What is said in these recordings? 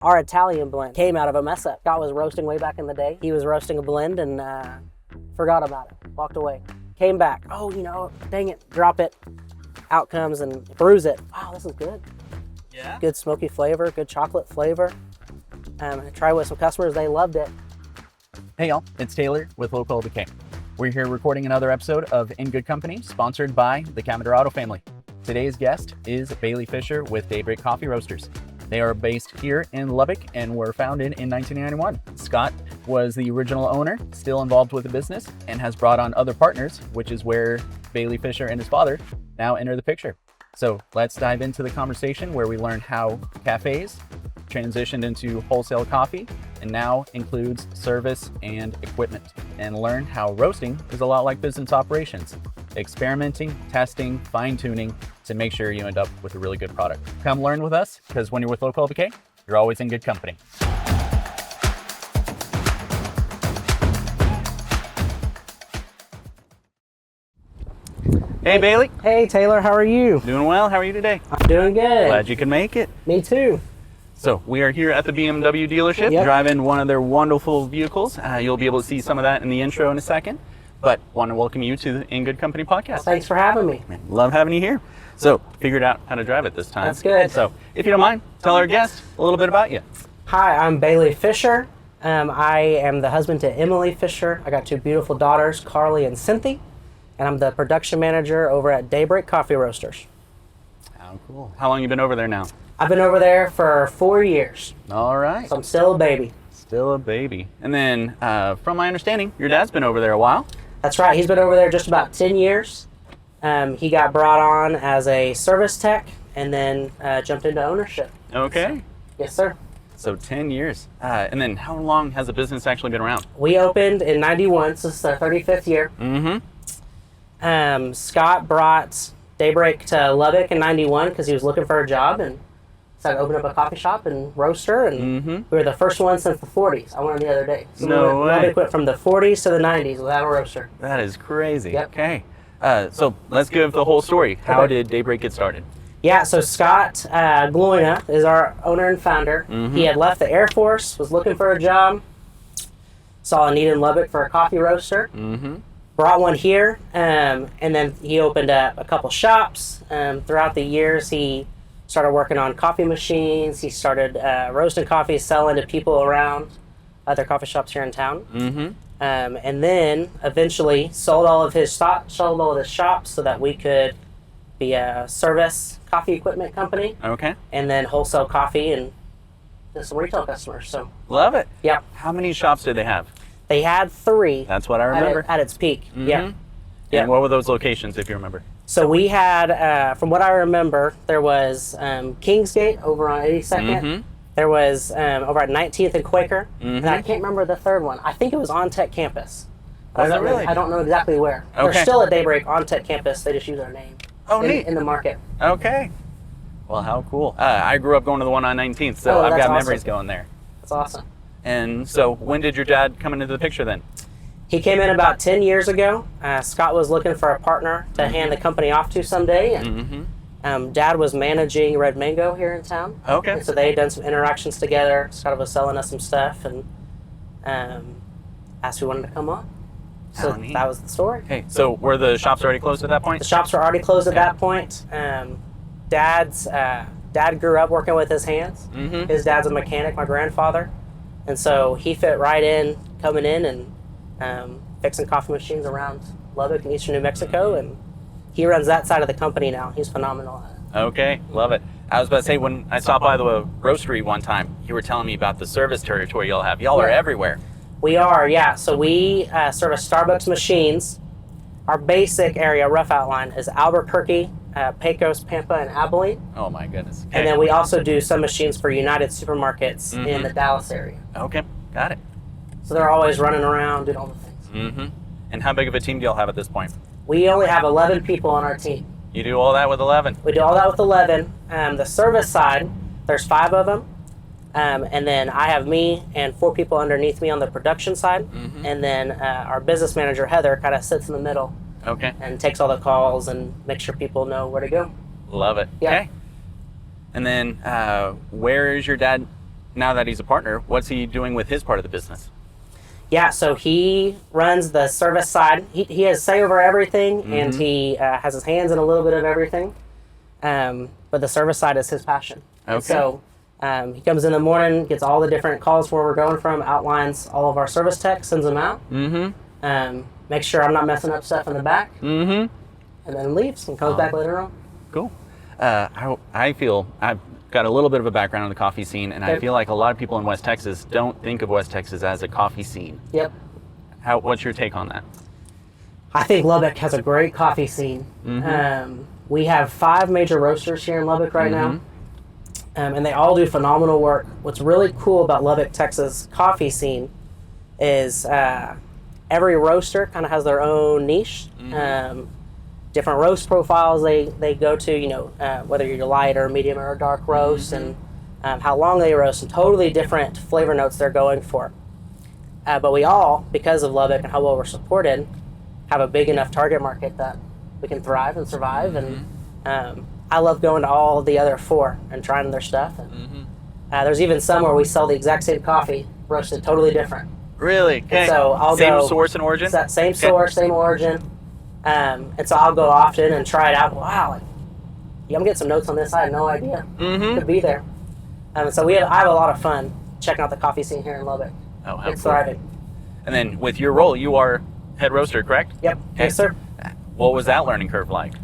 Our Italian blend came out of a mess up. Scott was roasting way back in the day. He was roasting a blend and forgot about it, walked away. Came back, dang it, drop it. Out comes and brews it. Wow, this is good. Yeah? Good smoky flavor, good chocolate flavor. I tried with some customers, they loved it. Hey y'all, it's Taylor with Local Decay. We're here recording another episode of In Good Company, sponsored by the Camadorado family. Today's guest is Bailey Fisher with Daybreak Coffee Roasters. They are based here in Lubbock and were founded in 1991. Scott was the original owner, still involved with the business, and has brought on other partners, which is where Bailey Fisher and his father now enter the picture. So let's dive into the conversation where we learn how cafes transitioned into wholesale coffee and now includes service and equipment, and learn how roasting is a lot like business operations, experimenting, testing, fine-tuning to make sure you end up with a really good product. Come learn with us, because when you're with Local Decay, you're always in good company. Hey Bailey. Hey Taylor, how are you? Doing well, how are you today? I'm doing good. Glad you could make it. Me too. So we are here at the BMW dealership, driving one of their wonderful vehicles. You'll be able to see some of that in the intro in a second, but want to welcome you to the In Good Company podcast. Thanks for having me. Love having you here. So figured out how to drive it this time. That's good. So if you don't mind, tell our guest a little bit about you. Hi, I'm Bailey Fisher. I am the husband to Emily Fisher. I got two beautiful daughters, Carly and Cynthia, and I'm the production manager over at Daybreak Coffee Roasters. How cool. How long you been over there now? I've been over there for 4 years. All right. So I'm still a baby. Still a baby. And then from my understanding, your dad's been over there a while. That's right. He's been over there just about 10 years. He got brought on as a service tech and then jumped into ownership. Okay. Yes, sir. So 10 years. And then how long has the business actually been around? We opened in 91, so this is our 35th year. Mm-hmm. Scott brought Daybreak to Lubbock in 91 because he was looking for a job and decided to open up a coffee shop and roaster, and we were the first one since the 40s. I went the other day. So no way. Lubbock went from the 40s to the 90s without a roaster. That is crazy. Yep. Okay. So let's give the whole story. How did Daybreak get started? Yeah, so Scott Gloyna is our owner and founder. He had left the Air Force, was looking for a job, saw a need in Lubbock for a coffee roaster, brought one here, and then he opened up a couple shops. Throughout the years, he started working on coffee machines. He started roasting coffee, selling to people around other coffee shops here in town. And then eventually sold all of his shops so that we could be a service coffee equipment company. Okay. And then wholesale coffee and some retail customers. So love it. Yeah. How many shops did they have? They had 3. That's what I remember. At its peak. Yeah. And what were those locations, if you remember? So we had, from what I remember, there was Kingsgate over on 82nd. There was over at 19th and Quaker. And I can't remember the third one. I think it was on Tech Campus. Was it really? I don't know exactly where. Okay. They're still at Daybreak on Tech Campus. They just use our name. Oh, neat. In the market. Okay. Well, how cool. I grew up going to the one on 19th, so I've got memories going there. That's awesome. And so when did your dad come into the picture then? He came in about 10 years ago. Scott was looking for a partner to hand the company off to someday. And Dad was managing Red Mango here in town. Okay. And so they had done some interactions together. Scott was selling us some stuff and asked if we wanted to come on. So that was the story. Okay. So were the shops already closed at that point? The shops were already closed at that point. Dad's dad grew up working with his hands. His dad's a mechanic, my grandfather. And so he fit right in, coming in and fixing coffee machines around Lubbock and eastern New Mexico. And he runs that side of the company now. He's phenomenal at it. Okay, love it. I was about to say, when I stopped by the roastery one time, you were telling me about the service territory y'all have. Y'all are everywhere. We are, yeah. So we service Starbucks machines. Our basic area, rough outline, is Albuquerque, Pecos, Pampa, and Abilene. Oh my goodness. Okay. And then we also do some machines for United Supermarkets in the Dallas area. Okay, got it. So they're always running around doing all the things. And how big of a team do y'all have at this point? We only have 11 people on our team. You do all that with 11? We do all that with 11. The service side, there's 5 of them. And then I have me and 4 people underneath me on the production side. And then our business manager, Heather, kind of sits in the middle. Okay. And takes all the calls and makes sure people know where to go. Love it. Yeah. Okay. And then where is your dad now that he's a partner, what's he doing with his part of the business? Yeah, so he runs the service side. He has say over everything, and he has his hands in a little bit of everything. But the service side is his passion. Okay. And so he comes in the morning, gets all the different calls where we're going from, outlines all of our service tech, sends them out. Makes sure I'm not messing up stuff in the back. And then leaves and comes back later on. Cool. I feel I've got a little bit of a background in the coffee scene, and I feel like a lot of people in West Texas don't think of West Texas as a coffee scene. Yep. What's your take on that? I think Lubbock has a great coffee scene. We have 5 major roasters here in Lubbock right now, and they all do phenomenal work. What's really cool about Lubbock, Texas coffee scene is every roaster kind of has their own niche. Different roast profiles they go to, whether you're light or medium or dark roast, and how long they roast, and totally different flavor notes they're going for. But we all, because of Lubbock and how well we're supported, have a big enough target market that we can thrive and survive. And I love going to all the other 4 and trying their stuff. And there's even some where we sell the exact same coffee, roasted totally different. Really? Okay. So I'll same source and origin? Same source, same origin. And so I'll go often and try it out. Wow, I'm getting some notes on this. I had no idea could be there. So I have a lot of fun checking out the coffee scene here in Lubbock. Oh, how it's cool. thriving. And then with your role, you are head roaster, correct? Yep. Okay. Yes, sir. What was that learning curve like?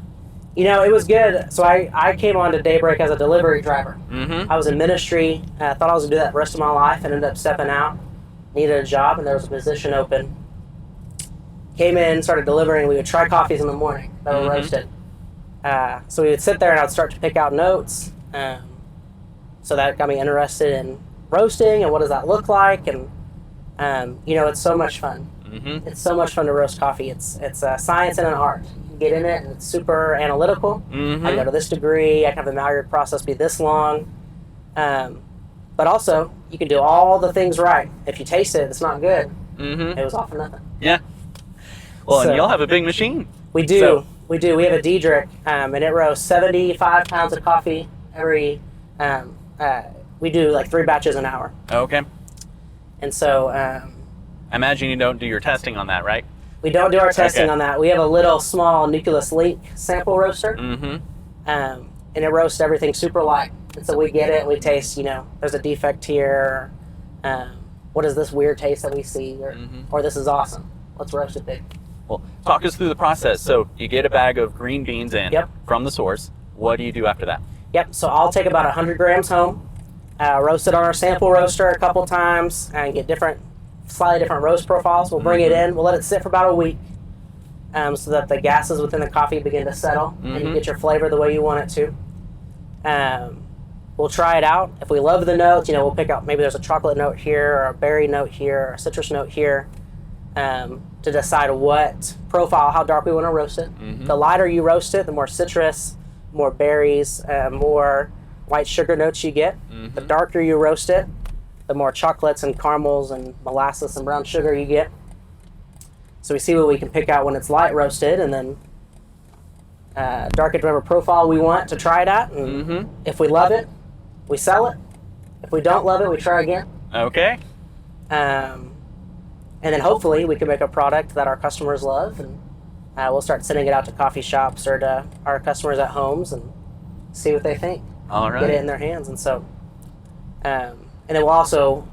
It was good. So I came on to Daybreak as a delivery driver. I was in ministry. Thought I was going to do that the rest of my life, and ended up stepping out. Needed a job, and there was a position open. Came in, started delivering. We would try coffees in the morning that were roasted. So we would sit there, and I'd start to pick out notes. So that got me interested in roasting and what does that look like. And it's so much fun. It's so much fun to roast coffee. It's a science and an art. You get in it, and it's super analytical. I go to this degree. I can have the Maillard process be this long. But also, you can do all the things right. If you taste it, it's not good. It was all for nothing. Yeah. Well, and y'all have a big machine. We do. We do. We have a Daybreak, and it roasts 75 pounds of coffee every. We do like 3 batches an hour. Okay. And so. I imagine you don't do your testing on that, right? We don't do our testing on that. We have a little small nucleus link sample roaster, and it roasts everything super light. And so we get it, we taste, there's a defect here. What is this weird taste that we see? Or this is awesome. Let's roast it big. Well, talk us through the process. So you get a bag of green beans in from the source. What do you do after that? So I'll take about 100 grams home, roast it on our sample roaster a couple times, and get slightly different roast profiles. We'll bring it in. We'll let it sit for about a week so that the gases within the coffee begin to settle and you get your flavor the way you want it to. We'll try it out. If we love the notes, we'll pick out, maybe there's a chocolate note here, or a berry note here, or a citrus note here, to decide what profile, how dark we want to roast it. The lighter you roast it, the more citrus, more berries, more white sugar notes you get. The darker you roast it, the more chocolates and caramels and molasses and brown sugar you get. So we see what we can pick out when it's light roasted, and then dark it to whatever profile we want to try it at. And if we love it, we sell it. If we don't love it, we try again. Okay. And then hopefully we can make a product that our customers love, and we'll start sending it out to coffee shops or to our customers at homes and see what they think. All right. Get it in their hands. And so, and then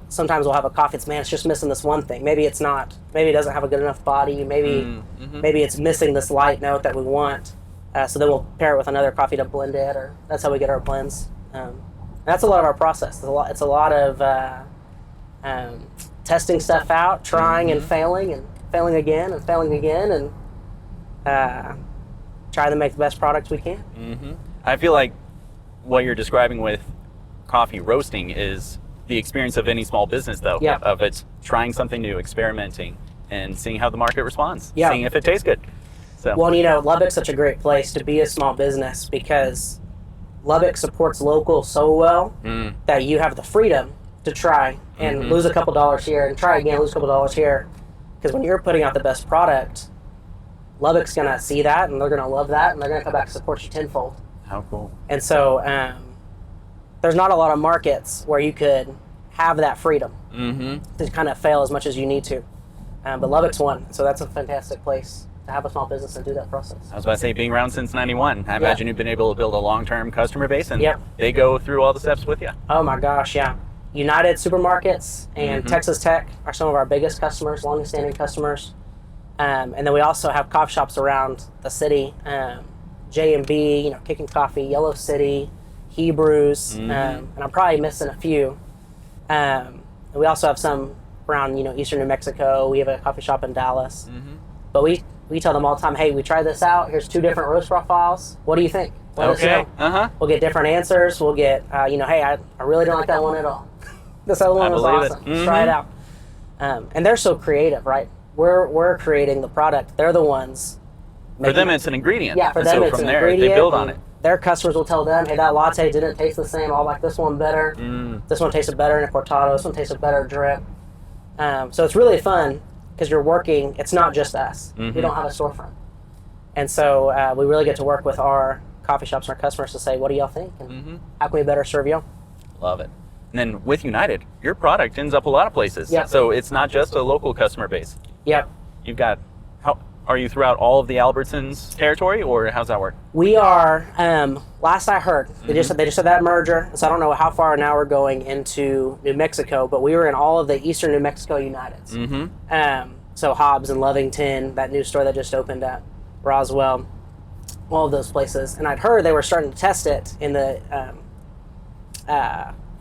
sometimes we'll have a coffee that's, it's just missing this one thing. Maybe it's not, maybe it doesn't have a good enough body. Maybe it's missing this light note that we want. So then we'll pair it with another coffee to blend it, or that's how we get our blends. That's a lot of our process. It's a lot of testing stuff out, trying and failing again, and trying to make the best products we can. I feel like what you're describing with coffee roasting is the experience of any small business, though. Yeah. Of it's trying something new, experimenting, and seeing how the market responds. Yeah. Seeing if it tastes good. So. Well, Lubbock's such a great place to be a small business because Lubbock supports local so well that you have the freedom to try and lose a couple dollars here and try again, lose a couple dollars here. Because when you're putting out the best product, Lubbock's going to see that, and they're going to love that, and they're going to come back and support you tenfold. How cool. And so there's not a lot of markets where you could have that freedom to kind of fail as much as you need to. But Lubbock's one, so that's a fantastic place to have a small business and do that process. I was about to say, being around since 91, I imagine you've been able to build a long-term customer base, and they go through all the steps with you. Oh my gosh, yeah. United Supermarkets and Texas Tech are some of our biggest customers, longest-standing customers. And then we also have coffee shops around the city. J&B, Kicking Coffee, Yellow City, Hebrews, and I'm probably missing a few. And we also have some around, eastern New Mexico. We have a coffee shop in Dallas. But we tell them all the time, hey, we tried this out. Here's 2 different roast profiles. What do you think? Let us know. We'll get different answers. We'll get, hey, I really don't like that one at all. This other one was awesome. Let's try it out. And they're so creative, right? We're creating the product. They're the ones. For them, it's an ingredient. Yeah, for them, it's an ingredient. They build on it. Their customers will tell them, hey, that latte didn't taste the same. I like this one better. This one tasted better in a cortado. This one tasted better drip. So it's really fun because you're working. It's not just us. We don't have a storefront. And so we really get to work with our coffee shops and our customers to say, what do y'all think? And how can we better serve you? Love it. And then with United, your product ends up a lot of places. Yep. So it's not just a local customer base. Yep. You've got, are you throughout all of the Albertsons territory, or how's that work? We are, last I heard, they just had that merger, so I don't know how far now we're going into New Mexico, but we were in all of the eastern New Mexico Uniteds. So Hobbs and Lovington, that new store that just opened at Roswell, all of those places. And I'd heard they were starting to test it in the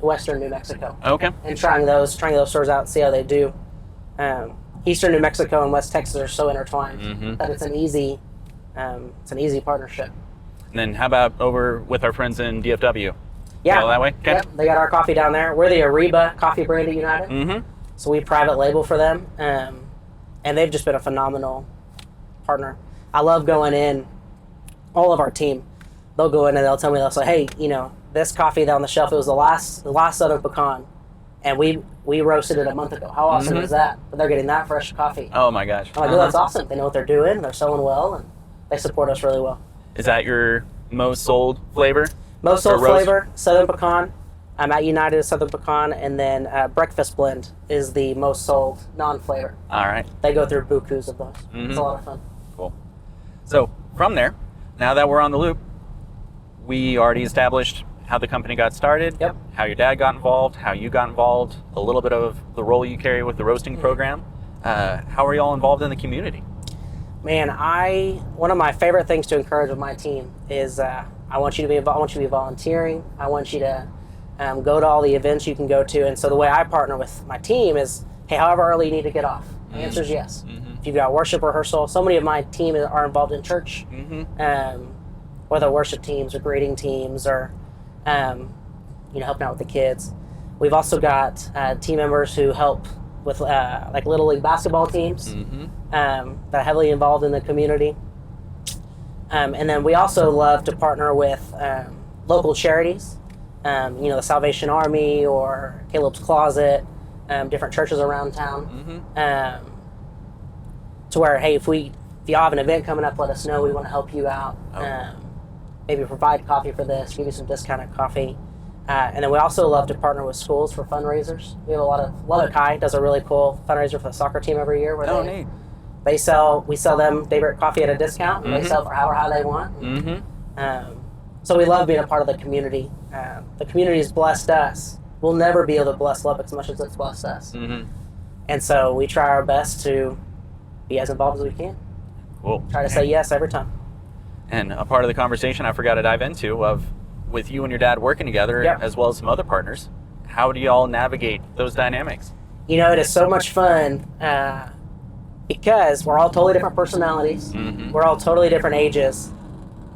western New Mexico. Okay. And trying those stores out, see how they do. Eastern New Mexico and West Texas are so intertwined that it's an easy partnership. And then how about over with our friends in DFW? Yeah. All that way? Okay. Yep. They got our coffee down there. We're the Ariba coffee brand at United. So we private label for them. And they've just been a phenomenal partner. I love going in, all of our team, they'll go in and they'll tell me, they'll say, hey, this coffee down the shelf, it was the last Southern Pecan. And we roasted it a month ago. How awesome is that? But they're getting that fresh coffee. Oh my gosh. I'm like, oh, that's awesome. They know what they're doing. They're selling well, and they support us really well. Is that your most sold flavor? Most sold flavor, Southern Pecan. I'm at United is Southern Pecan, and then Breakfast Blend is the most sold non-flavor. All right. They go through bukus of those. It's a lot of fun. Cool. So from there, now that we're on the loop, we already established how the company got started, how your dad got involved, how you got involved, a little bit of the role you carry with the roasting program. How are you all involved in the community? Man, one of my favorite things to encourage with my team is I want you to be volunteering. I want you to go to all the events you can go to. And so the way I partner with my team is, hey, however early you need to get off. The answer is yes. If you've got worship rehearsal, so many of my team are involved in church, whether worship teams or grading teams or helping out with the kids. We've also got team members who help with like Little League basketball teams that are heavily involved in the community. And then we also love to partner with local charities, the Salvation Army or Caleb's Closet, different churches around town, to where, hey, if you have an event coming up, let us know. We want to help you out. Maybe provide coffee for this, give you some discounted coffee. And then we also love to partner with schools for fundraisers. We have a lot of, Lubbock High does a really cool fundraiser for the soccer team every year where neat. we sell them Daybreak coffee at a discount, and they sell for however high they want. So we love being a part of the community. The community has blessed us. We'll never be able to bless Lubbock as much as it's blessed us. And so we try our best to be as involved as we can. Cool. Try to say yes every time. And a part of the conversation I forgot to dive into of with you and your dad working together, as well as some other partners, how do you all navigate those dynamics? It is so much fun because we're all totally different personalities. We're all totally different ages.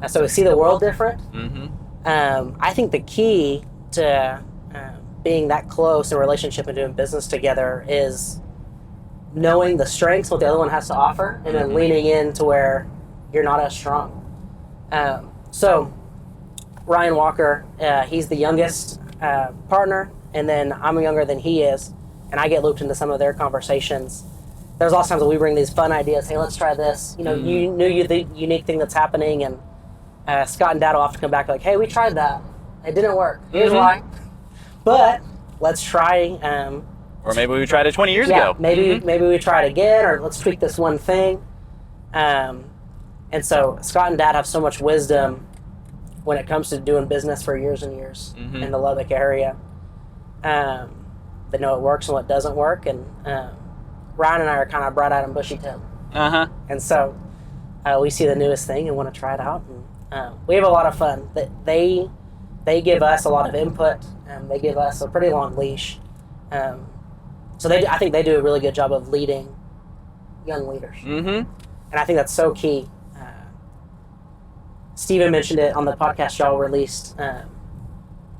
So we see the world different. I think the key to being that close in a relationship and doing business together is knowing the strengths, what the other one has to offer, and then leaning in to where you're not as strong. So Ryan Walker, he's the youngest partner, and then I'm younger than he is, and I get looped into some of their conversations. There's lots of times that we bring these fun ideas. Hey, let's try this. You knew the unique thing that's happening, and Scott and Dad will often come back like, hey, we tried that. It didn't work. Here's why. But let's try. Or maybe we tried it 20 years yeah, ago. maybe we try it again, or let's tweak this one thing. And so Scott and Dad have so much wisdom when it comes to doing business for years and years in the Lubbock area. They know what works and what doesn't work, and Ryan and I are kind of bright-eyed and bushy-tailed. And so we see the newest thing and want to try it out, and we have a lot of fun. They give us a lot of input, and they give us a pretty long leash. So I think they do a really good job of leading young leaders. And I think that's so key. Steven mentioned it on the podcast y'all released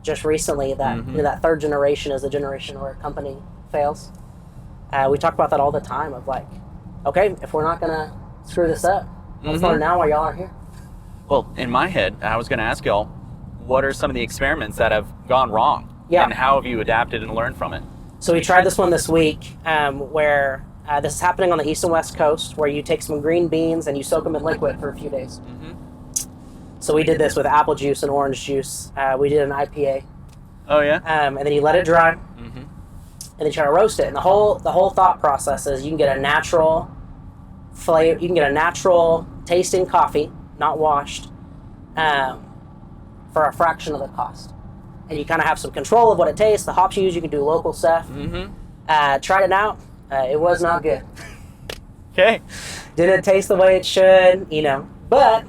just recently, that that third generation is the generation where a company fails. We talk about that all the time of like, okay, if we're not going to screw this up, let's learn now while y'all are here. Well, in my head, I was going to ask y'all, what are some of the experiments that have gone wrong? Yeah. And how have you adapted and learned from it? So we tried this one this week where this is happening on the east and west coast, where you take some green beans and you soak them in liquid for a few days. So we did this with apple juice and orange juice. We did an IPA. Oh, yeah? And then you let it dry, and then you try to roast it. And the whole thought process is you can get a natural flavor, you can get a natural tasting coffee, not washed, for a fraction of the cost. And you kind of have some control of what it tastes, the hops you use, you can do local stuff. Tried it out. It was not good. Okay. Didn't taste the way it should, but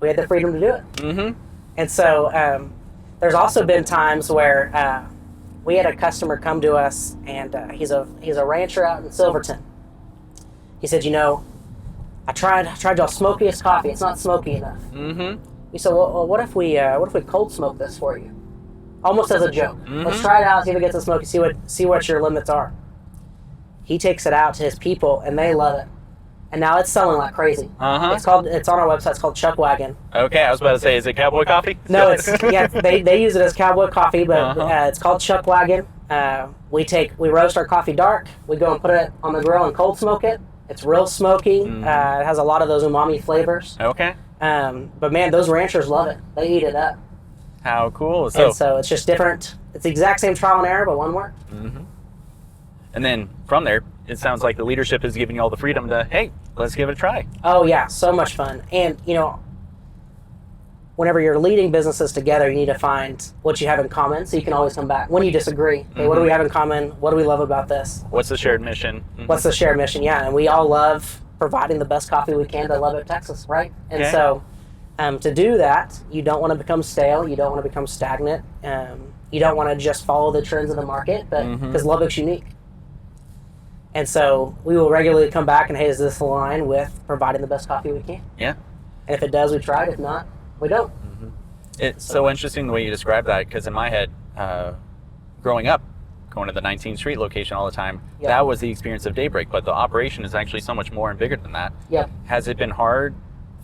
we had the freedom to do it. And so there's also been times where we had a customer come to us, and he's a rancher out in Silverton. He said, I tried y'all's smokiest coffee. It's not smoky enough. We said, well, what if we cold smoke this for you? Almost as a joke. Let's try it out, see if it gets a smoky, see what your limits are. He takes it out to his people, and they love it. And now it's selling like crazy. It's on our website. It's called Chuck Wagon. Okay, I was about to say, is it cowboy coffee? No, they use it as cowboy coffee, but it's called Chuck Wagon. We roast our coffee dark. We go and put it on the grill and cold smoke it. It's real smoky. It has a lot of those umami flavors. Okay. But man, those ranchers love it. They eat it up. How cool. And so it's just different. It's the exact same trial and error, but one worked. And then from there, it sounds like the leadership is giving you all the freedom to, hey, let's give it a try. Oh yeah, so much fun. And whenever you're leading businesses together, you need to find what you have in common, so you can always come back when you disagree. Hey, what do we have in common? What do we love about this? What's the shared mission? What's the shared mission? Yeah, and we all love providing the best coffee we can to Lubbock, Texas, right? And so to do that, you don't want to become stale. You don't want to become stagnant. You don't want to just follow the trends of the market, but because Lubbock's unique. And so we will regularly come back and, hey, does this align with providing the best coffee we can? Yeah. And if it does, we try it. If not, we don't. It's so interesting the way you describe that, because in my head, growing up, going to the 19th Street location all the time, that was the experience of Daybreak, but the operation is actually so much more and bigger than that. Yeah. Has it been hard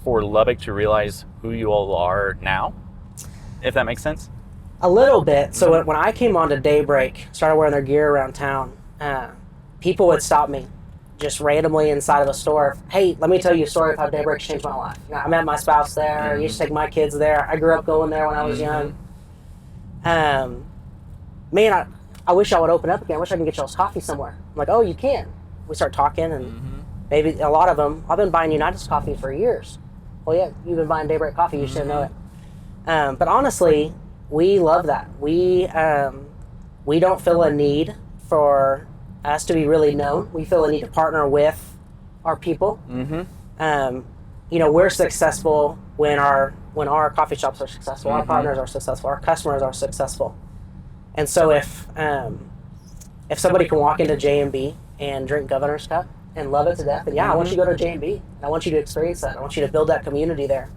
for Lubbock to realize who you all are now, if that makes sense? A little bit. So when I came on to Daybreak, started wearing their gear around town, people would stop me just randomly inside of a store. Hey, let me tell you a story of how Daybreak changed my life. I met my spouse there. I used to take my kids there. I grew up going there when I was young. Man, I wish I would open up again. I wish I could get y'all's coffee somewhere. I'm like, oh, you can. We start talking, and maybe a lot of them, I've been buying United's coffee for years. Well, yeah, you've been buying Daybreak coffee. You should know it. But honestly, we love that. We don't feel a need for us to be really known. We feel a need to partner with our people. We're successful when our coffee shops are successful. Our partners are successful. Our customers are successful. And so if somebody can walk into J&B and drink Governor's Cup and love it to death, and I want you to go to J&B, and I want you to experience that. I want you to build that community there.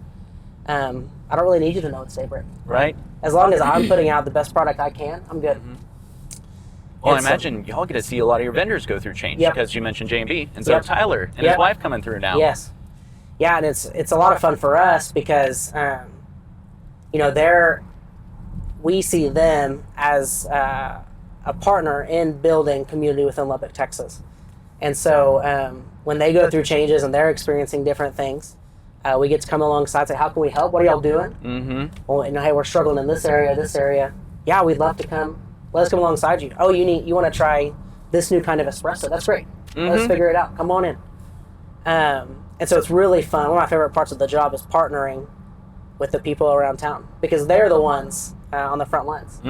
I don't really need you to know it's Daybreak. Right. As long as I'm putting out the best product I can, I'm good. Well, I imagine y'all get to see a lot of your vendors go through change, because you mentioned J&B, and so Tyler and his wife coming through now. Yes. Yeah, and it's a lot of fun for us because, we see them as a partner in building community within Lubbock, Texas. And so when they go through changes and they're experiencing different things, we get to come alongside and say, how can we help? What are y'all doing? Well, hey, we're struggling in this area. Yeah, we'd love to come Let us come alongside you. Oh, you want to try this new kind of espresso? That's great. Let's figure it out. Come on in. And so it's really fun. One of my favorite parts of the job is partnering with the people around town, because they're the ones on the front lines.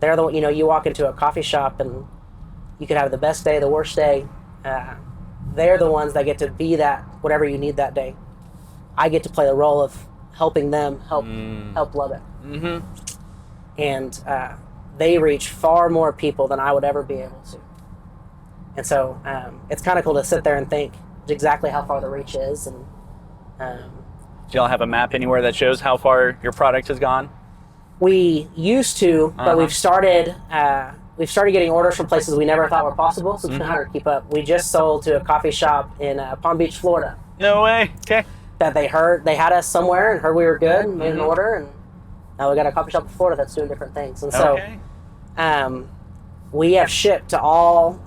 They're the, you walk into a coffee shop and you could have the best day, the worst day. They're the ones that get to be that whatever you need that day. I get to play the role of helping them help love it. And they reach far more people than I would ever be able to. And so it's kind of cool to sit there and think exactly how far the reach is. And do y'all have a map anywhere that shows how far your product has gone? We used to, but we've started getting orders from places we never thought were possible, so it's been harder to keep up. We just sold to a coffee shop in Palm Beach, Florida. No way. Okay. That they had us somewhere and heard we were good and made an order, and now we got a coffee shop in Florida that's doing different things. And so we have shipped to all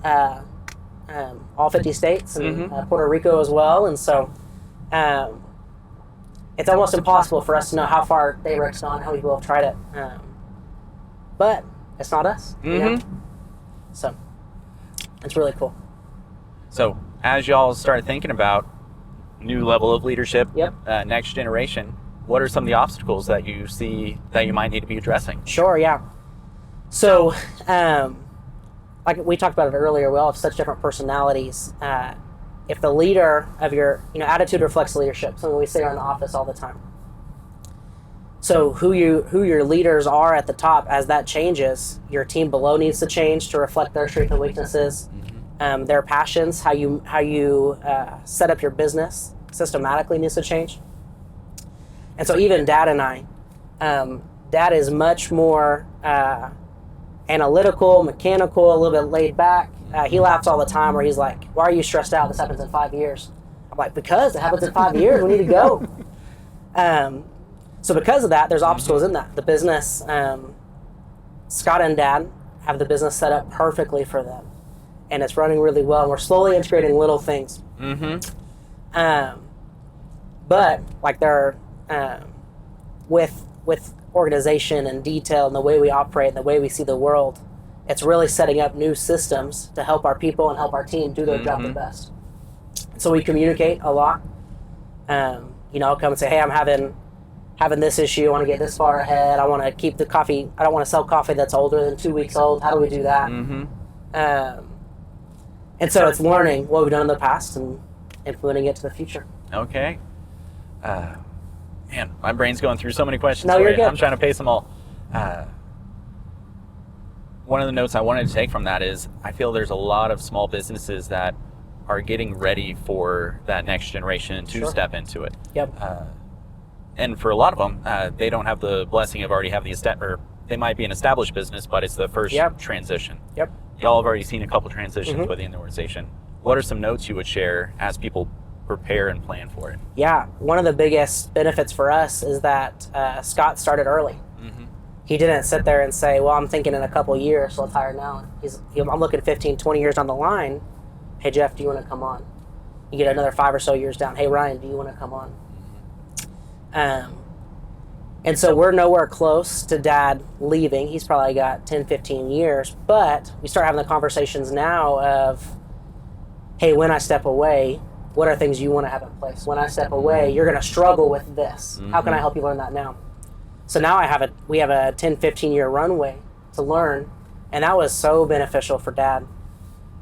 50 states and Puerto Rico as well, and so it's almost impossible for us to know how far Daybreak's gone, how many people have tried it. But it's not us. So it's really cool. So as y'all start thinking about new level of leadership, next generation, what are some of the obstacles that you see that you might need to be addressing? Sure, yeah. So like we talked about it earlier, we all have such different personalities. If the leader of your attitude reflects leadership, something we say around the office all the time. So who your leaders are at the top, as that changes, your team below needs to change to reflect their strengths and weaknesses, their passions, how you set up your business systematically needs to change. And so even Dad and I, Dad is much more analytical, mechanical, a little bit laid back. He laughs all the time where he's like, "Why are you stressed out? This happens in 5 years." I'm like, "Because it happens in 5 years. We need to go." So because of that, there's obstacles in that. The business, Scott and Dad have the business set up perfectly for them, and it's running really well. And we're slowly integrating little things. But like they're with organization and detail and the way we operate and the way we see the world, it's really setting up new systems to help our people and help our team do their job the best. So we communicate a lot. I'll come and say, "Hey, I'm having this issue. I want to get this far ahead. I want to keep the coffee. I don't want to sell coffee that's older than 2 weeks old. How do we do that?" And so it's learning what we've done in the past and implementing it to the future. Okay. Man, my brain's going through so many questions. No, you're good. I'm trying to pace them all. One of the notes I wanted to take from that is I feel there's a lot of small businesses that are getting ready for that next generation to step into it. And for a lot of them, they don't have the blessing of already having or they might be an established business, but it's the first transition. Y'all have already seen a couple transitions within the organization. What are some notes you would share as people prepare and plan for it? Yeah, one of the biggest benefits for us is that Scott started early. He didn't sit there and say, "Well, I'm thinking in a couple years, so let's hire now." I'm looking 15, 20 years down the line. "Hey, Jeff, do you want to come on?" You get another 5 or so years down. "Hey, Ryan, do you want to come on?" And so we're nowhere close to Dad leaving. He's probably got 10, 15 years, but we start having the conversations now of, "Hey, when I step away, what are things you want to have in place? When I step away, you're going to struggle with this. How can I help you learn that now?" So now we have a 10, 15 year runway to learn, and that was so beneficial for Dad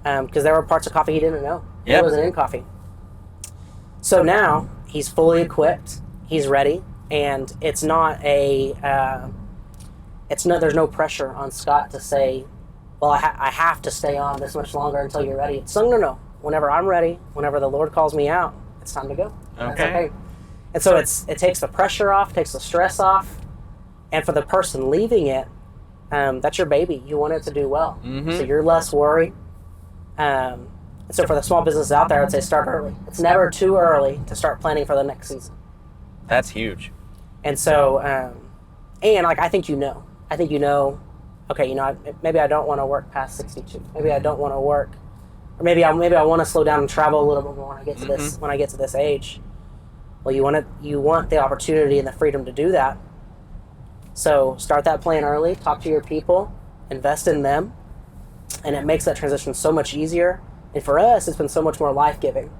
because there were parts of coffee he didn't know. He wasn't in coffee. So now he's fully equipped, he's ready, and there's no pressure on Scott to say, "Well, I have to stay on this much longer until you're ready." It's no. Whenever I'm ready, whenever the Lord calls me out, it's time to go. That's okay. And so it takes the pressure off, takes the stress off, and for the person leaving it, that's your baby. You want it to do well, so you're less worried. And so for the small businesses out there, I would say start early. It's never too early to start planning for the next season. That's huge. And so, and like I think you know, okay, maybe I don't want to work past 62. Maybe I don't want to work. Or maybe I want to slow down and travel a little bit more when I get to this age. Well, you want the opportunity and the freedom to do that. So start that plan early. Talk to your people. invest in them, and it makes that transition so much easier. And for us, it's been so much more life-giving.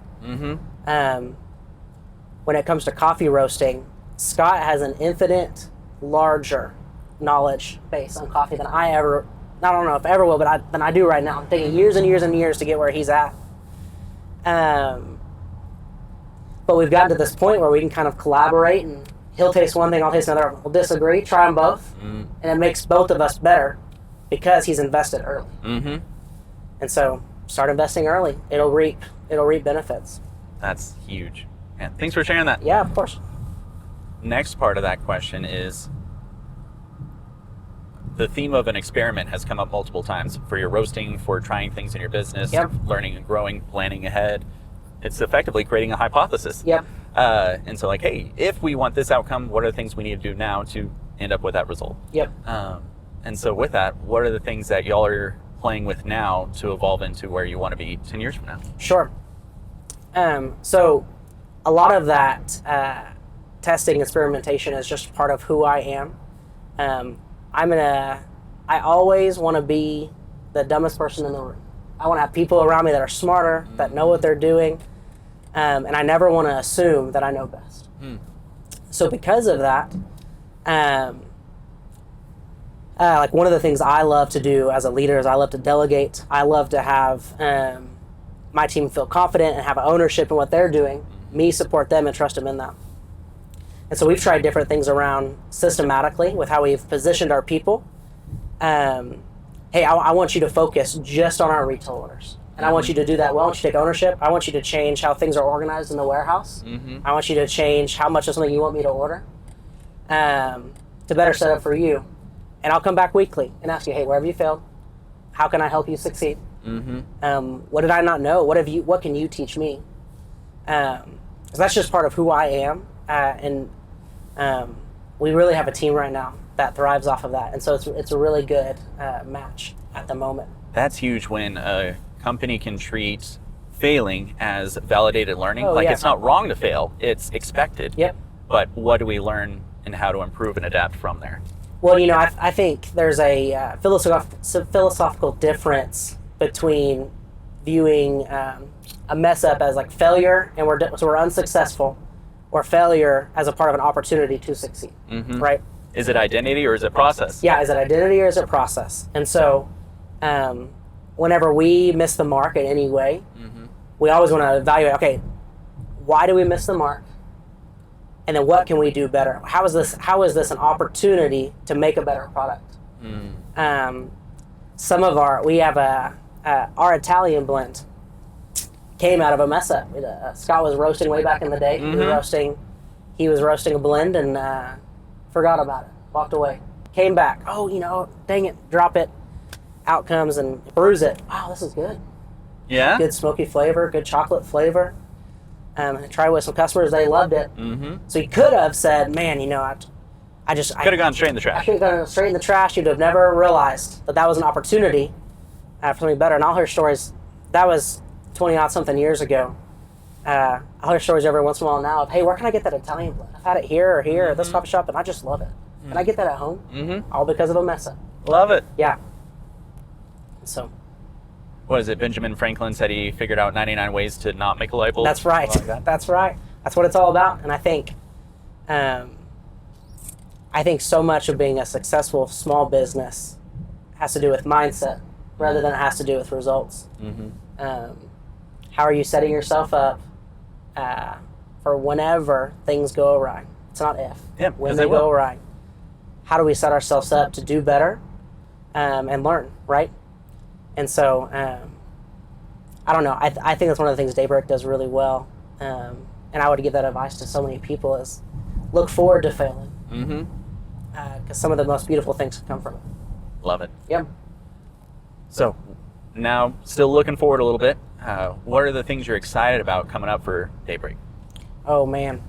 When it comes to coffee roasting, Scott has an infinite larger knowledge base on coffee than I don't know if I ever will, but than I do right now. I'm taking years and years and years to get where he's at. But we've gotten to this point where we can kind of collaborate, and he'll taste one thing, I'll taste another. We'll disagree, try them both, and it makes both of us better because he's invested early. And so start investing early. It'll reap benefits. That's huge. Man, thanks for sharing that. Yeah, of course. Next part of that question is, the theme of an experiment has come up multiple times for your roasting, for trying things in your business, learning and growing, planning ahead. It's effectively creating a hypothesis. And so like, hey, if we want this outcome, what are the things we need to do now to end up with that result? And so with that, what are the things that y'all are playing with now to evolve into where you want to be 10 years from now? Sure. So a lot of that testing, experimentation is just part of who I am. I always want to be the dumbest person in the room. I want to have people around me that are smarter, that know what they're doing, and I never want to assume that I know best. So because of that, like one of the things I love to do as a leader is I love to delegate. I love to have my team feel confident and have ownership in what they're doing, me support them and trust them in that. And so we've tried different things around systematically with how we've positioned our people. Hey, I want you to focus just on our retail orders. And I want you to do that well. I want you to take ownership. I want you to change how things are organized in the warehouse. I want you to change how much of something you want me to order to better set up for you. And I'll come back weekly and ask you, hey, where have you failed? How can I help you succeed? What did I not know? What can you teach me? So that's just part of who I am. And we really have a team right now that thrives off of that. And so it's a really good match at the moment. That's huge when a company can treat failing as validated learning. It's not wrong to fail, it's expected. But what do we learn and how to improve and adapt from there? Well, I think there's a philosophical difference between viewing a mess up as like failure and we're unsuccessful, or failure as a part of an opportunity to succeed, right? Is it identity or is it process? Yeah, is it identity or is it process? And so whenever we miss the mark in any way, we always want to evaluate, okay, why do we miss the mark? And then what can we do better? How is this an opportunity to make a better product? We have our Italian blend came out of a mess up. Scott was roasting way back in the day. He was roasting a blend and forgot about it. Walked away. Came back. Oh, dang it, drop it. Out comes and brews it. Wow, this is good. Yeah? Good smoky flavor, good chocolate flavor. I tried with some customers, they loved it. So he could have said, man, I could have gone straight in the trash. I could have gone straight in the trash. You'd have never realized that was an opportunity for something better. And I'll hear stories. That was 20-something years ago. I'll hear stories every once in a while now of, hey, where can I get that Italian blend? I've had it here or this coffee shop, and I just love it. Can I get that at home? All because of a mess up. Love it. Yeah. So. What is it? Benjamin Franklin said he figured out 99 ways to not make a light bulb. That's right. That's right. That's what it's all about. And I think so much of being a successful small business has to do with mindset rather than it has to do with results. How are you setting yourself up for whenever things go awry? It's not if. Yeah, when they go awry. How do we set ourselves up to do better and learn, right? And so, I don't know. I think that's one of the things Daybreak does really well. And I would give that advice to so many people is look forward to failing. Because some of the most beautiful things come from it. Love it. Yep. So, now still looking forward a little bit. What are the things you're excited about coming up for Daybreak? Oh, man.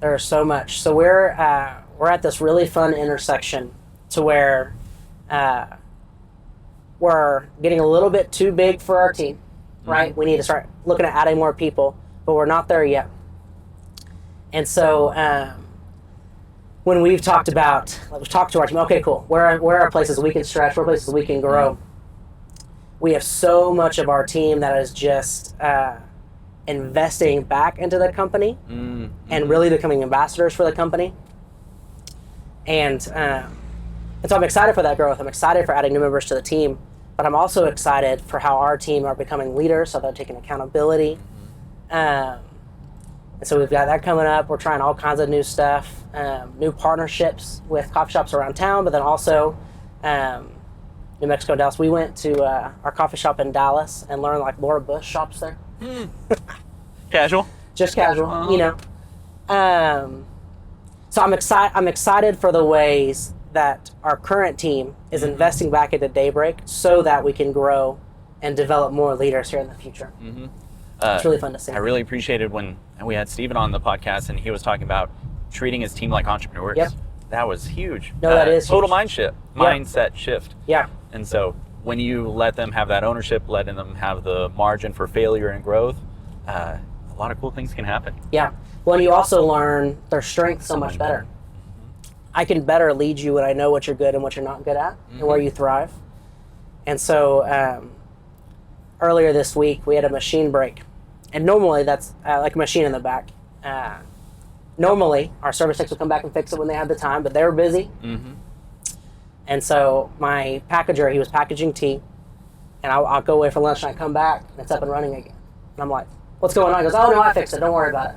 There's so much. So we're at this really fun intersection to where we're getting a little bit too big for our team, right? We need to start looking at adding more people, but we're not there yet. And so when we've talked to our team, okay, cool, where are places we can stretch, where are places we can grow. We have so much of our team that is just investing back into the company and really becoming ambassadors for the company. And so I'm excited for that growth. I'm excited for adding new members to the team, but I'm also excited for how our team are becoming leaders, so they're taking accountability. And so we've got that coming up. We're trying all kinds of new stuff, new partnerships with coffee shops around town, but then also New Mexico, Dallas. We went to our coffee shop in Dallas and learned like Laura Bush shops there. Casual? Just casual, you know. So I'm excited for the ways that our current team is investing back into Daybreak so that we can grow and develop more leaders here in the future. It's really fun to see. I really appreciated when we had Steven on the podcast and he was talking about treating his team like entrepreneurs. Yep. That was huge. No, that is total huge. mindset shift. Yeah. And so when you let them have that ownership, letting them have the margin for failure and growth, a lot of cool things can happen. Yeah. Well, you also learn their strengths so much better. I can better lead you when I know what you're good and what you're not good at and where you thrive. And so earlier this week, we had a machine break. And normally that's like a machine in the back. Normally, our service techs would come back and fix it when they had the time, but they were busy. And so my packager, he was packaging tea, and I'll go away for lunch and I come back and it's up and running again. And I'm like, what's going on? He goes, oh no, I fixed it, don't worry about it.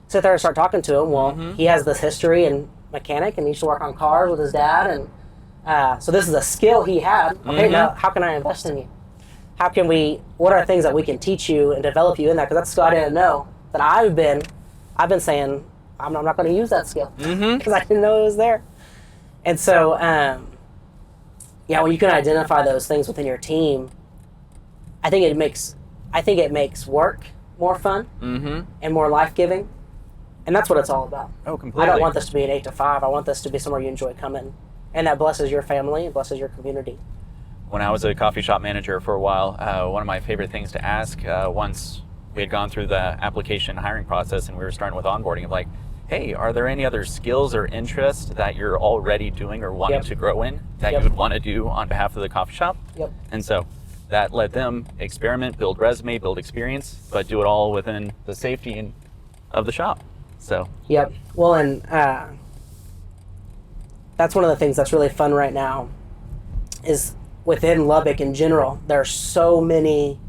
Sit there and start talking to him. Well, he has this history in mechanic and he used to work on cars with his dad, and so this is a skill he had. Okay, now how can I invest in you? How can what are things that we can teach you and develop you in that? Because that's a skill I didn't know that I've been saying, I'm not going to use that skill because I didn't know it was there. And so, when you can identify those things within your team, I think it makes work more fun and more life-giving. And that's what it's all about. Oh, completely. I don't want this to be an 8 to 5. I want this to be somewhere you enjoy coming, and that blesses your family and blesses your community. When I was a coffee shop manager for a while, one of my favorite things to ask once we had gone through the application hiring process and we were starting with onboarding of like, hey, are there any other skills or interests that you're already doing or wanting to grow in that you would want to do on behalf of the coffee shop? And so that let them experiment, build resume, build experience, but do it all within the safety of the shop. So. Well, and that's one of the things that's really fun right now is within Lubbock in general, there are so many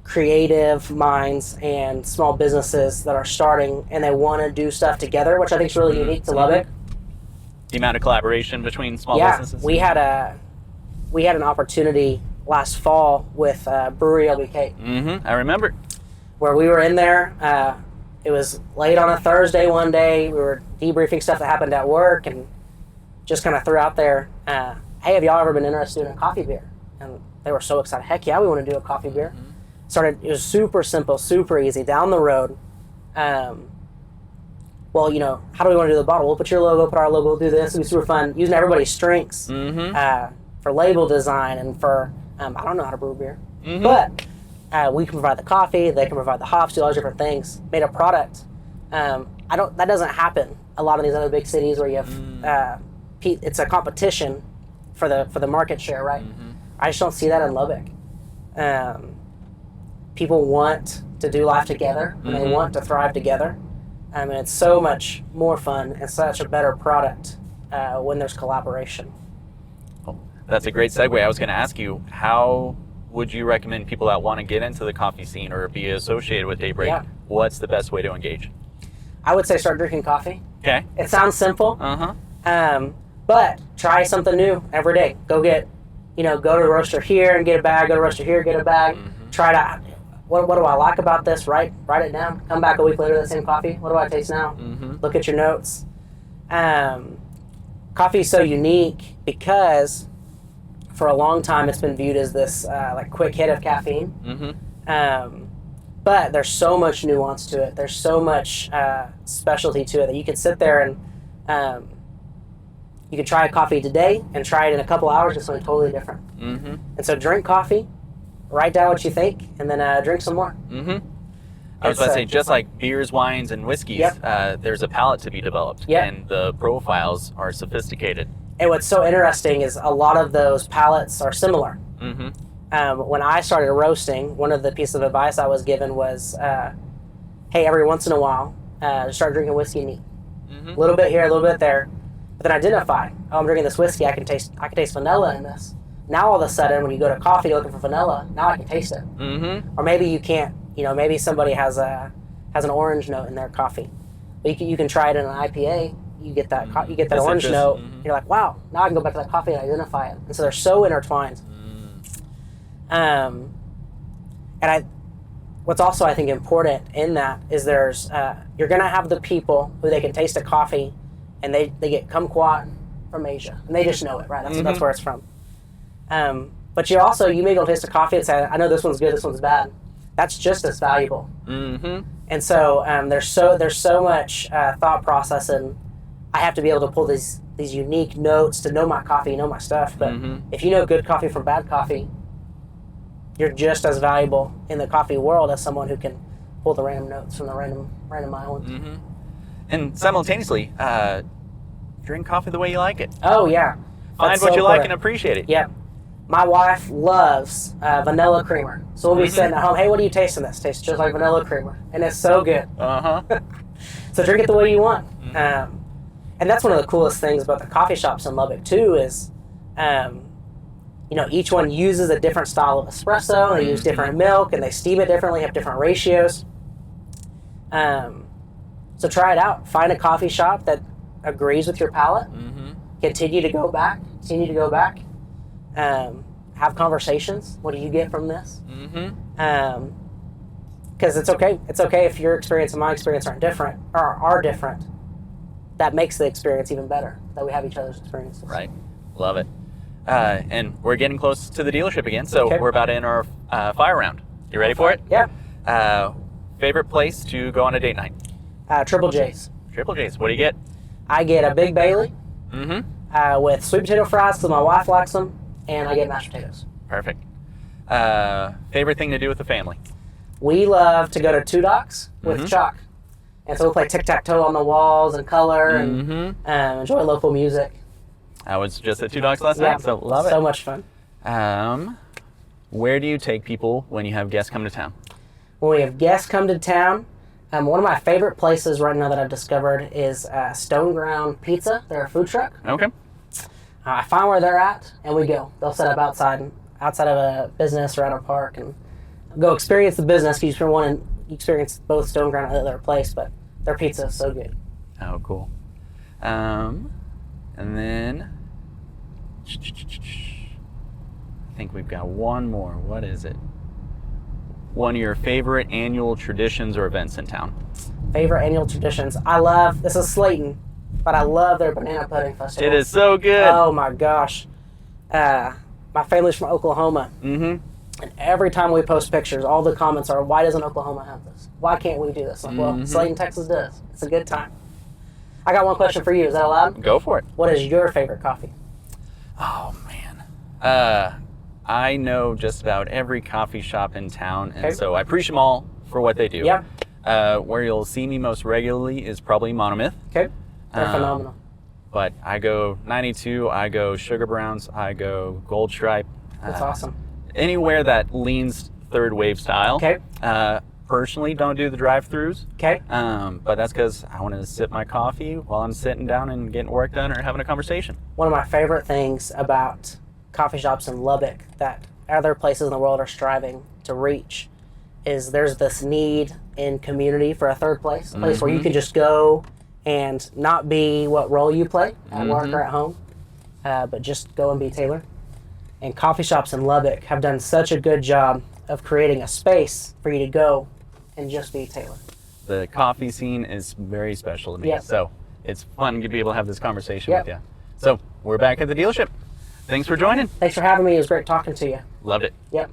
creative minds and small businesses that are starting and they want to do stuff together, which I think is really unique to Lubbock. The amount of collaboration between small businesses. We had an opportunity last fall with Brewery LBK. I remember. Where we were in there. It was late on a Thursday one day. We were debriefing stuff that happened at work and just kind of threw out there, hey, have y'all ever been interested in a coffee beer? And they were so excited. Heck yeah, we want to do a coffee beer. It was super simple, super easy, down the road. Well, how do we want to do the bottle? We'll put your logo, put our logo, we'll do this. It'll be super fun. Using everybody's strengths for label design and for, I don't know how to brew beer. But we can provide the coffee, they can provide the hops, do all those different things. Made a product. That doesn't happen a lot of these other big cities where you have, it's a competition for the market share, right? I just don't see that in Lubbock. People want to do life together and they want to thrive together. And it's so much more fun and such a better product when there's collaboration. Well, that's a great segue. I was going to ask you, how would you recommend people that want to get into the coffee scene or be associated with Daybreak, what's the best way to engage? I would say start drinking coffee. Okay. It sounds simple, but try something new every day. Go to the roaster here and get a bag, go to the roaster here, get a bag. Try it out. What do I like about this? Write it down. Come back a week later, the same coffee. What do I taste now? Look at your notes. Coffee is so unique because for a long time it's been viewed as this like quick hit of caffeine. But there's so much nuance to it. There's so much specialty to it that you can sit there and you can try a coffee today and try it in a couple hours. It's something totally different. And so drink coffee, write down what you think, and then drink some more. I was about to say, just like beers, wines, and whiskeys, there's a palate to be developed, and the profiles are sophisticated. And what's so interesting is a lot of those palates are similar. When I started roasting, one of the pieces of advice I was given was, hey, every once in a while, start drinking whiskey neat. A little bit here, a little bit there. But then identify, oh, I'm drinking this whiskey, I can taste vanilla in this. Now all of a sudden, when you go to coffee looking for vanilla, now I can taste it. Or maybe you can't. Maybe somebody has an orange note in their coffee. But you can try it in an IPA. You get that orange note. You're like, wow, now I can go back to that coffee and identify it. And so they're so intertwined. What's also I think important in that is you're gonna have the people who they can taste a coffee, and they get kumquat from Asia, and they just know it, right? That's where it's from. But you may go taste a coffee and say, I know this one's good, this one's bad. That's just as valuable. And so there's so much thought process, and I have to be able to pull these unique notes to know my coffee, know my stuff. But if you know good coffee from bad coffee, you're just as valuable in the coffee world as someone who can pull the random notes from the random island. And simultaneously, drink coffee the way you like it. Oh yeah, Find what you like and appreciate it. Yeah. My wife loves vanilla creamer. So we'll be sitting at home, hey, what are you tasting this? Tastes just like vanilla creamer. And it's so good. So drink it the way you want. And that's one of the coolest things about the coffee shops in Lubbock too is, each one uses a different style of espresso. They use different milk and they steam it differently, have different ratios. So try it out. Find a coffee shop that agrees with your palate. Continue to go back. Have conversations. What do you get from this? Because it's okay. It's okay if your experience and my experience are different. That makes the experience even better, that we have each other's experiences. Right. Love it. And we're getting close to the dealership again, so we're about to enter our fire round. You ready for it? Yeah. Favorite place to go on a date night? Triple J's. Triple J's. What do you get? I get a Big Bailey with sweet potato fries because my wife likes them, and I get mashed potatoes. Perfect. Favorite thing to do with the family? We love to go to Two Docks with chalk. And so we'll play tic-tac-toe on the walls and color and enjoy local music. I was just at Two Docks last night, so love it. So much fun. Where do you take people when you have guests come to town? When we have guests come to town, one of my favorite places right now that I've discovered is Stone Ground Pizza. They're a food truck. Okay. I find where they're at, and we go. They'll set up outside of a business or at a park and go experience the business because you want to experience both Stone Ground and their place, but their pizza is so good. Oh, cool. And then I think we've got one more. What is it? One of your favorite annual traditions or events in town? Favorite annual traditions? This is Slayton, but I love their banana pudding festival. It is so good. Oh my gosh. My family's from Oklahoma. And every time we post pictures, all the comments are, why doesn't Oklahoma have this? Why can't we do this? Like, well, Slayton, Texas does. It's a good time. I got one question for you. Is that allowed? Go for it. What is your favorite coffee? Oh, man. I know just about every coffee shop in town, and so I appreciate them all for what they do. Yeah. Where you'll see me most regularly is probably Monomyth. Okay. They're phenomenal. But I go 92, I go Sugar Browns, I go Gold Stripe. That's awesome. Anywhere that leans third wave style. Okay. Personally, don't do the drive-throughs. Okay. But that's because I want to sip my coffee while I'm sitting down and getting work done or having a conversation. One of my favorite things about coffee shops in Lubbock that other places in the world are striving to reach is there's this need in community for a third place, a place where you can just go and not be what role you play at work or at home, but just go and be Taylor. And coffee shops in Lubbock have done such a good job of creating a space for you to go and just be Taylor. The coffee scene is very special to me, so it's fun to be able to have this conversation with you. So we're back at the dealership. Thanks for joining. Thanks for having me. It was great talking to you. Loved it. Yep.